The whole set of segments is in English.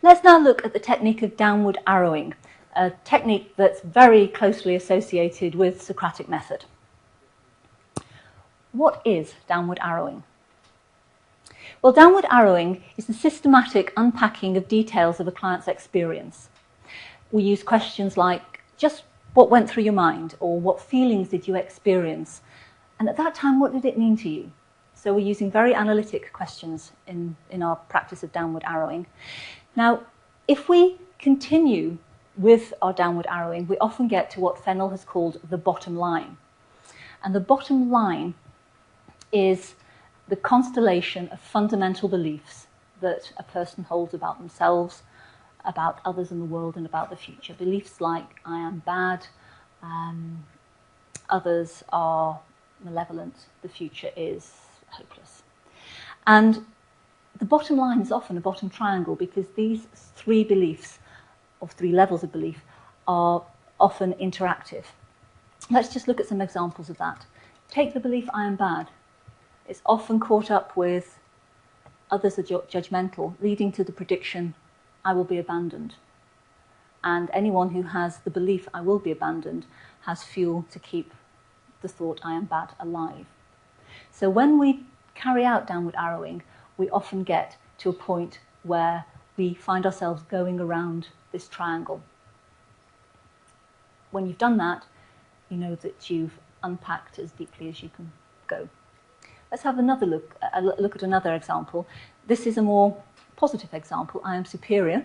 Let's now look at the technique of downward arrowing, a technique that's very closely associated with Socratic method. What is downward arrowing? Well, downward arrowing is the systematic unpacking of details of a client's experience. We use questions like, just what went through your mind, or what feelings did you experience? And at that time, what did it mean to you? So we're using very analytic questions in our practice of downward arrowing. Now, if we continue with our downward arrowing, we often get to what Fennell has called the bottom line. And the bottom line is the constellation of fundamental beliefs that a person holds about themselves, about others in the world, and about the future. Beliefs like, I am bad, others are malevolent, the future is hopeless. And the bottom line is often a bottom triangle because these three beliefs, or three levels of belief, are often interactive. Let's just look at some examples of that. Take the belief, I am bad. It's often caught up with others are judgmental, leading to the prediction, I will be abandoned. And anyone who has the belief, I will be abandoned, has fuel to keep the thought, I am bad, alive. So when we carry out downward arrowing, we often get to a point where we find ourselves going around this triangle. When you've done that, you know that you've unpacked as deeply as you can go. Let's have another look at another example. This is a more positive example. I am superior.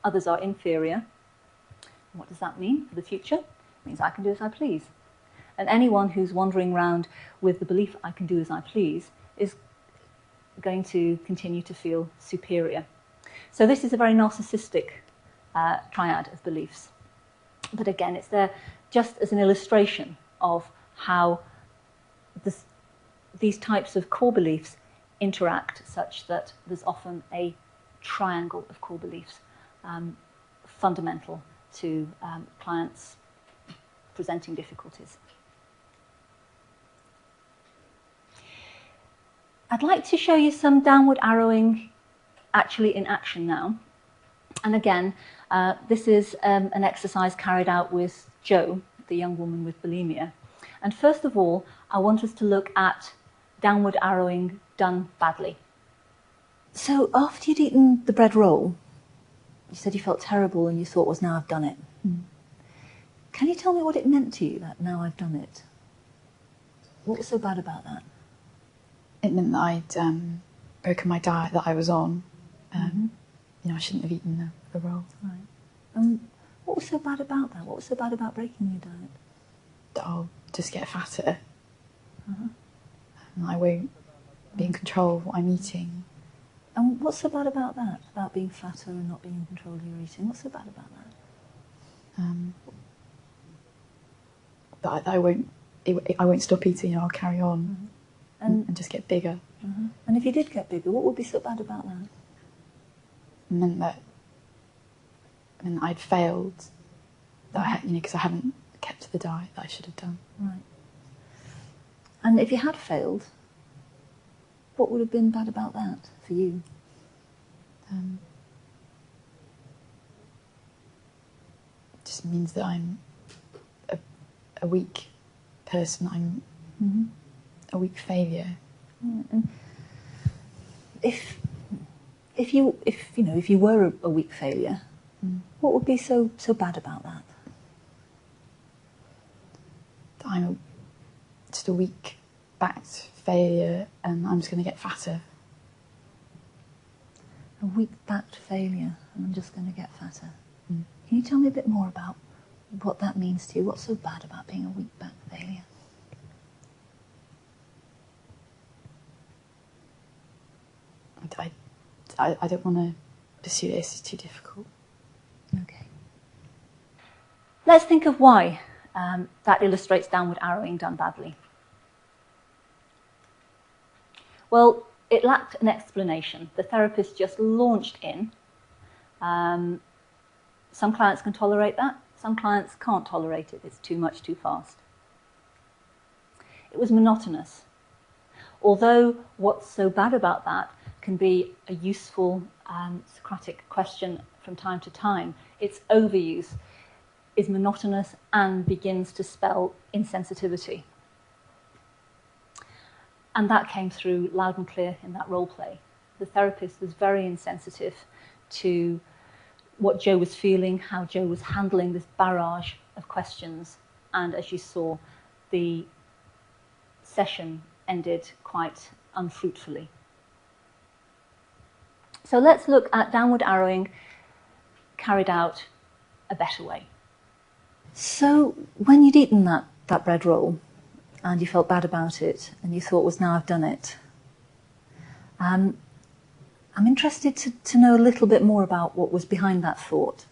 Others are inferior. What does that mean for the future? It means I can do as I please. And anyone who's wandering around with the belief I can do as I please is going to continue to feel superior. So this is a very narcissistic triad of beliefs. But again, it's there just as an illustration of how these types of core beliefs interact such that there's often a triangle of core beliefs fundamental to clients presenting difficulties. I'd like to show you some downward arrowing actually in action now. And again, this is an exercise carried out with Jo, the young woman with bulimia. And first of all, I want us to look at downward arrowing done badly. So after you'd eaten the bread roll, you said you felt terrible and you thought, well, now I've done it. Can you tell me what it meant to you, that now I've done it? What was so bad about that? It meant that I'd broken my diet that I was on. You know, I shouldn't have eaten the roll. Right. And what was so bad about that? What was so bad about breaking your diet? That I'll just get fatter. And I won't be in control of what I'm eating. And what's so bad about that? About being fatter and not being in control of your eating? What's so bad about that? That I won't stop eating. You know, I'll carry on and just get bigger. And if you did get bigger, what would be so bad about that? It meant that I'd failed. That because I haven't kept to the diet that I should have done. Right. And if you had failed, what would have been bad about that for you? It just means that I'm a weak person. I'm a weak failure. And if you were a weak failure, what would be so bad about that? That I'm just a weak-backed failure, and I'm just going to get fatter. A weak-backed failure, and I'm just going to get fatter. Can you tell me a bit more about what that means to you? What's so bad about being a weak-backed failure? I don't want to pursue this. It's too difficult. Okay. Let's think of why that illustrates downward arrowing done badly. Well, it lacked an explanation. The therapist just launched in. Some clients can tolerate that. Some clients can't tolerate it. It's too much, too fast. It was monotonous. Although what's so bad about that can be a useful Socratic question from time to time, its overuse is monotonous and begins to spell insensitivity. And that came through loud and clear in that role play. The therapist was very insensitive to what Jo was feeling, how Jo was handling this barrage of questions. And as you saw, the session ended quite unfruitfully. So let's look at downward arrowing carried out a better way. So when you'd eaten that bread roll and you felt bad about it and you thought, well, now I've done it, I'm interested to know a little bit more about what was behind that thought.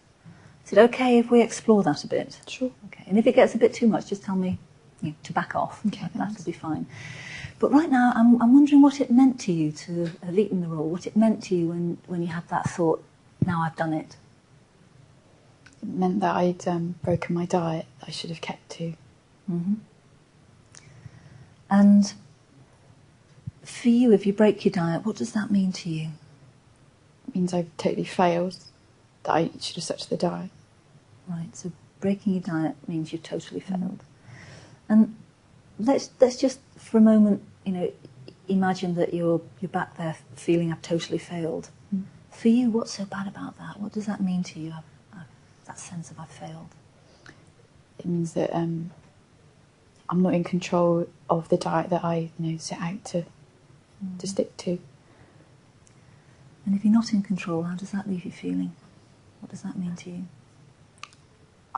Is it okay if we explore that a bit? Sure. Okay. And if it gets a bit too much, just tell me to back off. Okay, that'll be fine. But right now, I'm wondering what it meant to you to have eaten the roll, what it meant to you when you had that thought, now I've done it. It meant that I'd broken my diet that I should have kept to. Mm-hmm. And for you, if you break your diet, what does that mean to you? It means I've totally failed, that I should have stuck to the diet. Right, so breaking your diet means you've totally failed. And let's just for a moment, imagine that you're back there feeling I've totally failed. For you, what's so bad about that? What does that mean to you, that sense of I've failed? It means that I'm not in control of the diet that I set out to stick to. And if you're not in control, how does that leave you feeling? What does that mean to you?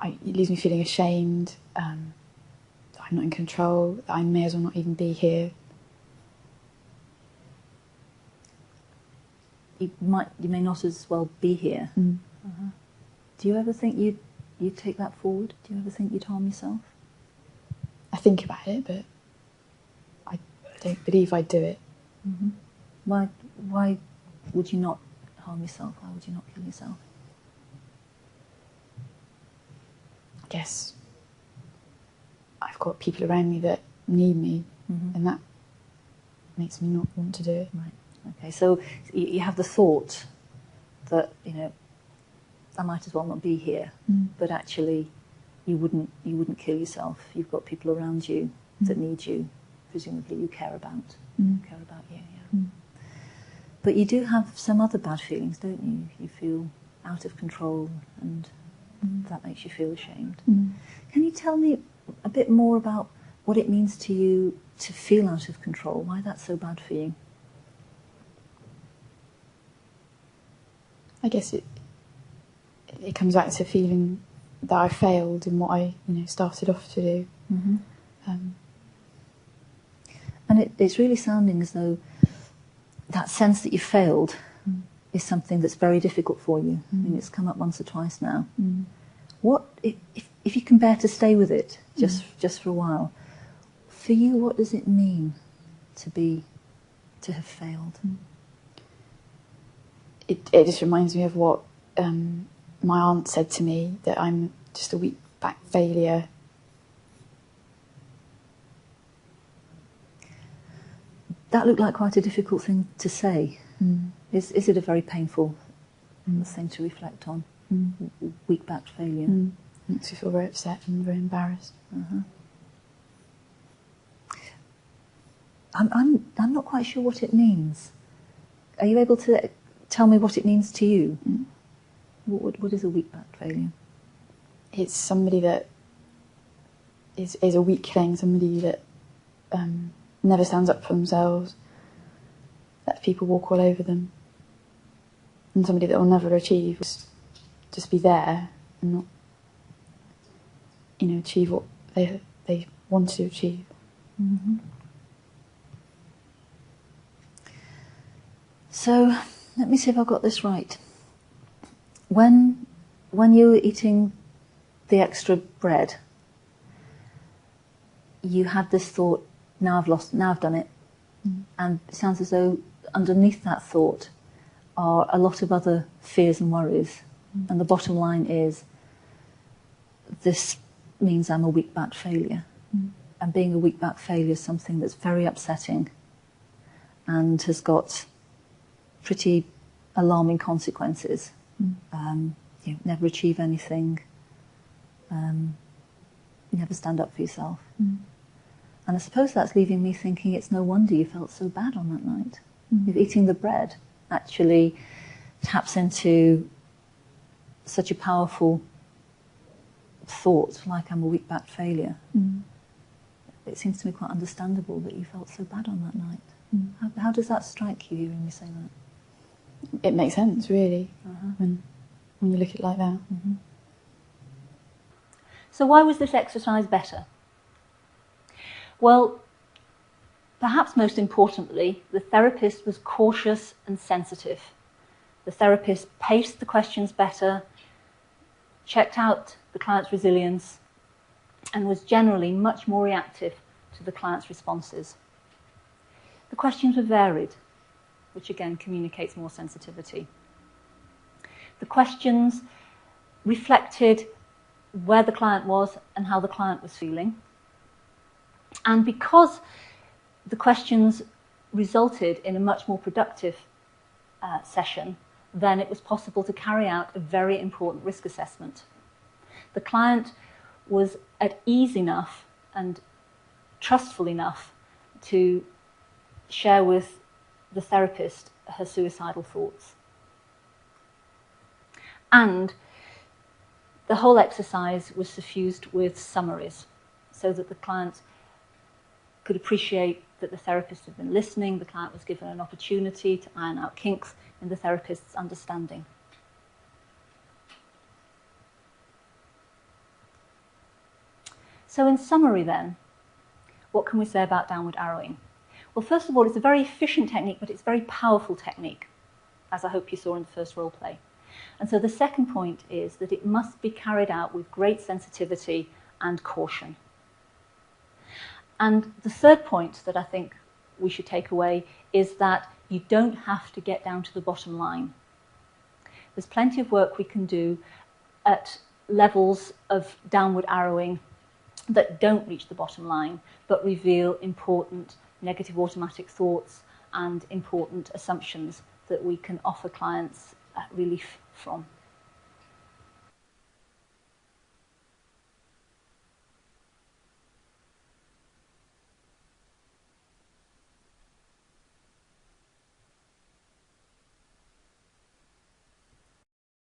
It leaves me feeling ashamed, that I'm not in control, that I may as well not even be here. You may not as well be here. Uh-huh. Do you ever think you'd take that forward? Do you ever think you'd harm yourself? I think about it, but I don't believe I'd do it. Mm-hmm. Why would you not harm yourself? Why would you not kill yourself? I guess I've got people around me that need me, and that makes me not want to do it. Right. Okay. So you have the thought that I might as well not be here, but actually you wouldn't kill yourself. You've got people around you that need you. Presumably you care about you. Yeah. But you do have some other bad feelings, don't you? You feel out of control, and that makes you feel ashamed. Can you tell me a bit more about what it means to you to feel out of control? Why that's so bad for you? I guess it comes back to feeling that I failed in what I started off to do. And it's really sounding as though that sense that you failed is something that's very difficult for you. I mean, it's come up once or twice now. What if you can bear to stay with it just for a while? For you, what does it mean to have failed? It just reminds me of what my aunt said to me, that I'm just a weak back failure. That looked like quite a difficult thing to say. Is it a very painful thing to reflect on? Weak back failure. Makes me feel very upset and very embarrassed. I'm not quite sure what it means. Are you able to tell me what it means to you? What is a weak back failure? It's somebody that is a weakling, somebody that never stands up for themselves, lets people walk all over them, and somebody that will never achieve, just be there and not, achieve what they want to achieve. So let me see if I've got this right. When you were eating the extra bread, you had this thought, now I've done it. And it sounds as though underneath that thought are a lot of other fears and worries. And the bottom line is, this means I'm a weak back failure. And being a weak back failure is something that's very upsetting and has got pretty alarming consequences. Never achieve anything, never stand up for yourself. And I suppose that's leaving me thinking it's no wonder you felt so bad on that night. If eating the bread actually taps into such a powerful thought, like I'm a weak-backed failure, it seems to me quite understandable that you felt so bad on that night. How does that strike you, hearing me say that? It makes sense, really, when you look at it like that. So why was this exercise better? Well, perhaps most importantly, the therapist was cautious and sensitive. The therapist paced the questions better, checked out the client's resilience, and was generally much more reactive to the client's responses. The questions were varied, which again communicates more sensitivity. The questions reflected where the client was and how the client was feeling. And because the questions resulted in a much more productive session, then it was possible to carry out a very important risk assessment. The client was at ease enough and trustful enough to share with the therapist her suicidal thoughts. And the whole exercise was suffused with summaries so that the client could appreciate that the therapist had been listening, the client was given an opportunity to iron out kinks in the therapist's understanding. So in summary then, what can we say about downward arrowing? Well, first of all, it's a very efficient technique, but it's a very powerful technique, as I hope you saw in the first role play. And so the second point is that it must be carried out with great sensitivity and caution. And the third point that I think we should take away is that you don't have to get down to the bottom line. There's plenty of work we can do at levels of downward arrowing that don't reach the bottom line, but reveal important negative automatic thoughts and important assumptions that we can offer clients relief from.